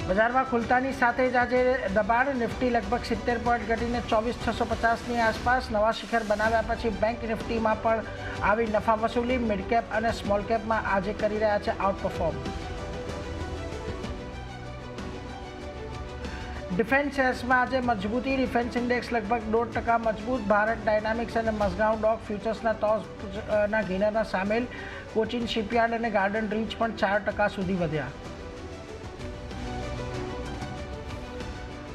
બજારમાં ખુલતાની સાથે જ આજે દબાણ. નિફ્ટી લગભગ 70 પોઈન્ટ ઘટીને 24,650ની આસપાસ નવા શિખર બનાવ્યા પછી બેંક નિફ્ટીમાં પણ આવી નફા વસૂલી. મિડ કેપ અને સ્મોલ કેપમાં આજે કરી રહ્યા છે આઉટ પરફોર્મ. ડિફેન્સ શેર્સમાં આજે મજબૂતી. ડિફેન્સ ઇન્ડેક્સ લગભગ 1.5% મજબૂત. ભારત ડાયનામિક્સ અને મઝગાંવ ડોક ફ્યુચર્સના ટોચના ગેઇનરના સામેલ. કોચિન શિપયાર્ડ અને ગાર્ડન રીચ પણ 4% સુધી વધ્યા.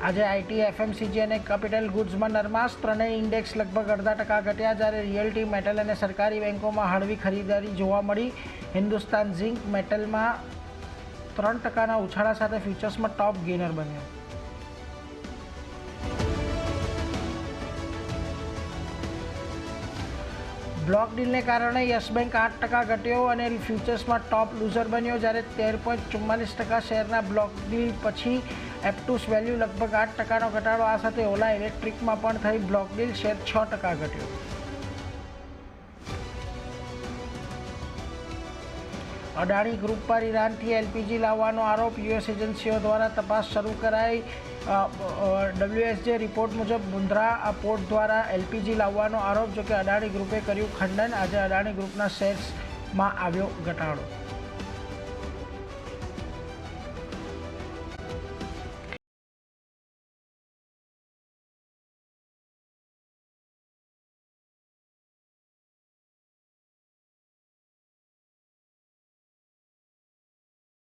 આજે આઈટી, એફએમસીજી અને કેપિટલ ગુડ્સમાં નરમાશ. ત્રણેય ઇન્ડેક્સ લગભગ 0.5% ઘટ્યા, જ્યારે રિયલ્ટી, મેટલ અને સરકારી બેંકોમાં હળવી ખરીદારી જોવા મળી. હિન્દુસ્તાન ઝિંક મેટલમાં 3%ના ઉછાળા સાથે ફ્યુચર્સમાં ટોપ ગેઇનર બન્યો. બ્લોક ડીલને કારણે યસ બેંક 8% ઘટ્યો અને ફ્યુચર્સમાં ટોપ લૂઝર બન્યો, જ્યારે 13.44% શેરના બ્લોક ડીલ પછી એપ્ટુસ વેલ્યુ લગભગ 8%નો ઘટાડો. આ સાથે ઓલા ઇલેક્ટ્રિકમાં પણ થઈ બ્લોક ડીલ, શેર 6% ઘટ્યો. અદાણી ગ્રુપ પર ઈરાનથી એલપીજી લાવવાનો આરોપ. યુએસ એજન્સીઓ દ્વારા તપાસ શરૂ કરાઈ. WSJ રિપોર્ટ મુજબ મુન્દ્રા પોર્ટ દ્વારા એલપીજી લાવવાનો આરોપ, જોકે અદાણી ગ્રુપે કર્યું ખંડન. આજે અદાણી ગ્રુપના શેર્સમાં આવ્યો ઘટાડો.